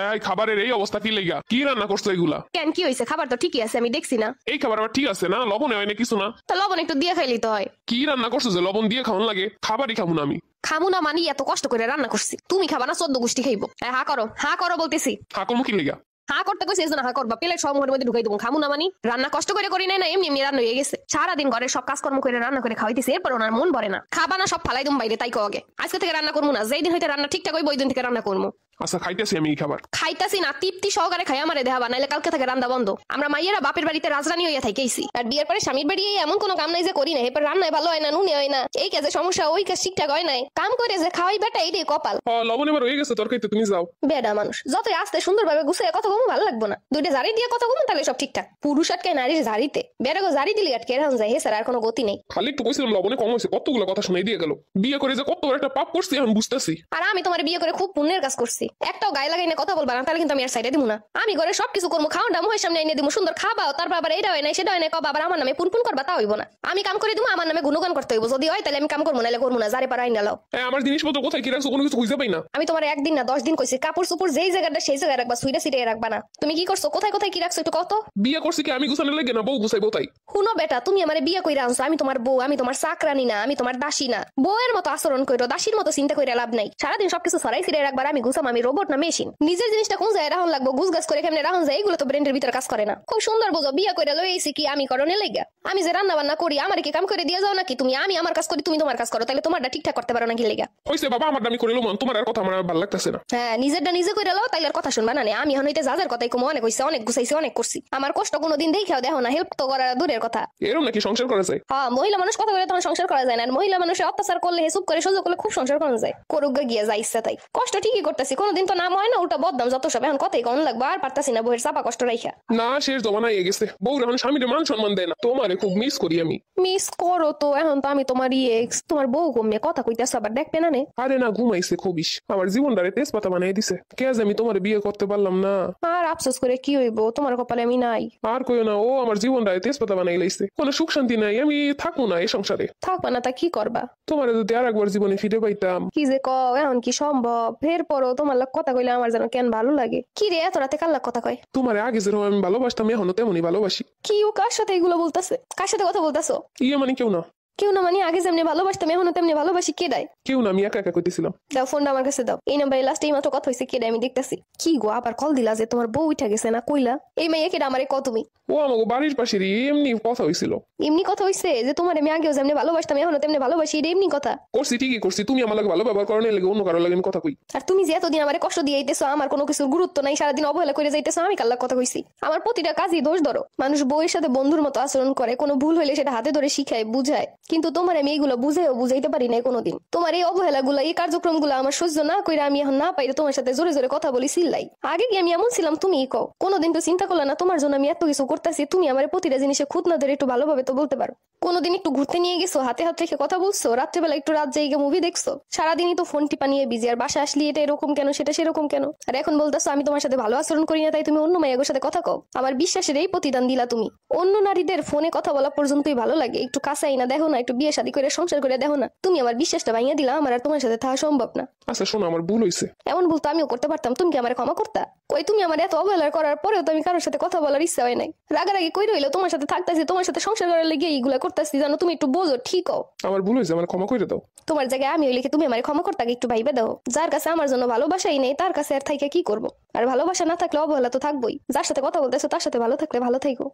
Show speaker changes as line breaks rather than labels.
এই খাবারের এই অবস্থা কি লেগা? কি রান্না করছো এগুলা?
কেন কি হয়েছে? খাবার তো ঠিকই আছে, আমি দেখছি না।
এই খাবার আবার ঠিক আছে না? লবণে হয় না কিছু না?
তো লবণ একটু দিয়ে খাইলি তো হয়।
কি রান্না করছো যে লবণ দিয়ে খাওয়ান লাগে? খাবারই খাবো না আমি।
খামু না মানে এত কষ্ট করে রান্না করছি, তুমি খাবা না 14 গোষ্ঠী খাইবো। হা করো, হা করো বলতেছি।
হাকল মুখি লেগা?
হা করতে কইছি না, হা করবা। প্লেট সব মুখের মধ্যে ঢুকাই দেবো। খামু না মানে রান্না কষ্ট করে করি নাই না, এমনি এমনি রান্না হয়ে গেছে। সারাদিন ঘরের সব কাজকর্ম করে রান্না করে খাওয়াইতেছি, এরপর ওনার মন ভরে না। খাবা না, সব ফালাই দুম বাইরে, তাই কো আগে। আজকে থেকে রান্না করবো না, যেই দিন হইতে রান্না ঠিকঠাক হইব ওই দিন থেকে রান্না করবো।
আচ্ছা খাইতেছি আমি এই খাবার।
খাইতাছি না, তৃপ্তি সহকারে খাই আমারে দেখাবা, নাইলে কালকে থেকে রান্না বন্ধ। আমরা মাইয়েরা বাপের বাড়িতে রাজরানী হইয়া থাইকেছি, আর বিয়ের পরে স্বামীর বাড়ি এমন কোনো কাম নাই যে করি না। এরপর রান্নায় ভালো হয় না, নুনে হয় না, এই কাজে সমস্যা, ওই কাজ ঠিকঠাক হয় নাই। কাম করে যে খাওয়াই বেটা, এইটাই কপাল।
লবণ এবার হয়ে গেছে তরকারিতে, তুমি যাও।
বেডা মানুষ যতই আস্তে সুন্দরভাবে গুছিয়ে কথা কমু ভালো লাগবো না। দুইটা জারি দিয়ে কথা কমু তাহলে সব ঠিকঠাক। পুরুষ আটকায় নারীর জারিতে, বেড়াগো জারি দিলি আটকে রান যায়, হেসার আর কোনো গতি নেই।
খালি একটু কইছিলাম লবণে কম হয়েছে, কতগুলো কথা শুনাই দিয়ে গেল। বিয়ে করে যে কত বড় একটা পাপ করছি আমি বুঝতেছি।
আর আমি তোমার বিয়ে করে খুব পুণ্যের কাজ করছি। একটাও গায়ে লাগাই না কথা বলবা না, তাহলে কিন্তু আমি আর সাইডে দিব না। আমি ঘরে সবকিছু করবো, খাওয়া দাম হয় সামনে এনে দিব, সুন্দর খাবাও, তারপর আবার এটা হয় না সেটা হয় না কবা, আবার আমার নামে পুনপুন করবা, তা হইব না। আমি কাম করে দিব, আমার নামে গুণগান করতে হইব। যদি হয় তাহলে আমি কাম করবো, নাহলে করবো না। যারে পারা আইন নাও।
আমার জিনিসপত্র কোথায় কি রাখছো কোনো কিছু খুঁজে পাই না।
আমি তোমার একদিন না 10 দিন কইছি, কাপড় চুপড় যেই জায়গাটা সেই জায়গায় রাখবা, সুইটা সিটে রাখবা না। তুমি কি করছো? কোথায় কোথায় কি রাখছো একটু কত?
বিয়ে করছি কি আমি গুছানো লাগে না, বউ গুছাইবো তাই?
শুনো বেটা, তুমি আমারে বিয়ে কইরা আনছো, আমি তোমার বউ, আমি তোমার চাকরানি না, আমি তোমার দাসী না। বউয়ের মতো আচরণ কইরো, দাসীর মতো চিন্তা কইরা লাভ নাই। সারাদিন সবকিছু সরাই ফিরে রাখবার, আমি গুছাম, আমি রোবট না মেশিন। নিজের জিনিসটা কোন জায়গায় রাখুন লাগবো, গুছগাছ করে কেমনে রাখুন যায়, এগুলো তো ব্রেন্ডের ভিতরে কাজ করে না। খুব সুন্দর বুঝো, বিয়ে কইরা লই আইছি কি আমি করনে লাগা? আমি যে রান্না বান্না করি, আমার কি কাম করে দিয়ে যাও নাকি তুমি? আমি আমার কাজ করি, তুমি তোমার কাজ করো, তাহলে তোমারটা ঠিকঠাক করতে পারো নাকি লেগা?
হইছে বাবা, আমার দামি করে লমন, তোমার আর কথা আমার ভালো লাগতেছে না।
হ্যাঁ, নিজেরটা নিজে কইরা লও, তাইলে আর কথা শুনবা না। আমি এখন হইতে যাজার কথাই কম, অনেক হইছে, অনেক গুছাইছি, অনেক করছি। আমার কষ্ট কোনোদিন দেখাও দেখো না, হেল্প তো করা দূরের কথা।
এরকম নাকি সংসার করা যায়?
হ্যাঁ, মহিলা মানুষ কথা বলে তোমার সংসার করা যায় না। আর মহিলা মানুষের অত্যাচার করলে, হেসুপ করে সহ্য করলে খুব সংসার করা যায়। করুক গিয়ে যা ইচ্ছা তাই। কষ্ট ঠিকই করতেছি, কোনোদিন তো নাম হয় না, উল্টা বদনাম যত সব। এখন কথাই কম লাগবে, আর পারতাছি না বইয়ের চাপা কষ্ট রাইখা।
না, শেষ জমানা হয়ে গেছে। বউ এখন স্বামীর মান সম্মান দেয় না। তোমারে খুব মিস করি আমি।
মিস করো তো? এখন তো আমি তোমার এক্স, তোমার বউ কমে কথা কইতেছো, আবার দেখবে না নে।
আরে না, ঘুমাইছে খুবিস। আমার জীবনটারে তেজপাতা বানিয়ে দিছে। কে আজ আমি তোমার বিয়ে করতে পারলাম না।
আর আফসোস করে কি হইব, তোমার কপালে আমি নাই।
আর কইও না, ও আমার জীবনটারে তেজপাতা বানাই লাইছে। কোনো সুখ শান্তি নাই, আমি থাকবো না এই সংসারে।
থাকবা না তা কি করবা?
তোমার যদি আর একবার জীবনে ফিরে পাইতাম।
কি যে কও, এখন কি সম্ভব? ফের পরও তোমার লাগ কথা কইলে আমার যেন কেন ভালো লাগে। কি রে, এত রাতে কার লাগ কথা কয়?
তোমার আগে যেরকম আমি ভালোবাসতাম, এখনো তেমনই ভালোবাসি।
কি ও কার সাথে এগুলো বলতেছে? কার সাথে কথা বলতেছো?
ইয়ে মানে কেউ না।
কেউ না মানে আগে যেমনি ভালোবাসতাম এখনো তেমনি ভালোবাসি? কেডাই?
কেউ না, আমি একা একা করতেছিলাম।
দাও ফোনটা আমার কাছে দাও। এই নাম্বারে লাস্ট এই মাত্র কথা হইছে, কেডাই আমি দেখতাছি। কি গো, আবার কল দিলা যে? তোমার বউ উঠা গেছে না কইলা? এই মেয়ে কেডা আমারে কও তুমি?
ও আমাকে বাড়ির পাশেরই, এমনি কথা হয়েছিল।
এমনি কথা হইছে যে তোমার আমি আগেও যেমনি ভালোবাসতাম এখনো তেমনি ভালোবাসি, এটা এমনি কথা?
করছি ঠিকই করছি। তুমি আমার লাগে ভালো ব্যবহার করো না, লাগে অন্য কারো লাগে আমি কথা কই।
আর তুমি যে এতদিন আমারে কষ্ট দিয়ে আইতেছো, আমার কোনো কিছুর গুরুত্ব নাই, সারাদিন অবহেলা করে যাইতেছো, আমি কার লাগ কথা কইছি? আমার প্রতিটা কাজই দোষ ধরো। মানুষ বউয়ের সাথে বন্ধুর মতো আচরণ করে, কোনো ভুল হইলে সেটা হাতে ধরে শিখায়, বুঝায়। কিন্তু তোমার আমি এইগুলো বুঝাইও বুঝাইতে পারি নাই কোনোদিন। তোমার এই অবহেলা গুলা, এই কার্যক্রম গুলা আমার সহ্য না কইরা আমি এখন না পাইরে তোমার সাথে জোরে জোরে কথা বলি, চিল্লাই। আগে কি আমি এমন ছিলাম? তুমিই কও। কোনোদিন তো চিন্তা করলা না তোমার জন্য আমি এত কিছু করতেছি, তুমি আমার প্রতিটা জিনিসে খুঁত না ধরে একটু ভালোভাবে তো বলতে পারো। কোনোদিন একটু ঘুরতে নিয়ে গেছো, হাতে হাত রেখে কথা বলছো, রাত্রেবেলা একটু রাত জায়গা মুভি দেখছো? সারাদিনই তো ফোন টিপা নিয়ে বিজি, আর বাসা আসলি এটা এরকম কেন, সেটা সেরকম কেন। আর এখন বলতেছো আমি তোমার সাথে ভালো আচরণ করি না, তাই তুমি অন্য মায়ের সাথে কথা কও। আমার বিশ্বাসের এই প্রতিদান দিলা তুমি। অন্য নারীদের ফোনে কথা বলা পর্যন্তই ভালো লাগে, একটু কাছে আইনা দেখো না, একটু বিয়ে শাদী করে সংসার করে দেখো না। তুমি আমার বিশ্বাসটা ভাঙিয়ে দিলা, আমার আর তোমার সাথে থাকা সম্ভব না।
আচ্ছা শোনো, আমার ভুল হয়েছে।
এমন ভুল তো আমিও করতে পারতাম, তুমি কি আমার ক্ষমা করতা? কই, তুমি আমার এত অবহেলা করার পরেও তো আমি কারোর সাথে কথা বলার ইচ্ছা হয় নাই। রাগারাগি কই রইলো, তোমার সাথে থাকতেছি, তোমার সাথে সংসার করার লেগে এইগুলা করতেছি, জানো? তুমি একটু বোঝো, ঠিক হও।
আমার ভুল হয়েছে, আমার ক্ষমা করে দাও।
তোমার জায়গায় আমি হইলে কি তুমি আমার ক্ষমা করতে? একটু ভাইবে দাও। যার কাছে আমার জন্য ভালোবাসাই নেই, তার কাছে আর থাইকা কি করবো? আর ভালোবাসা না থাকলে অবহেলা তো থাকবোই। যার সাথে কথা বলতেছো তার সাথে ভালো থাকলে ভালো থাইকো।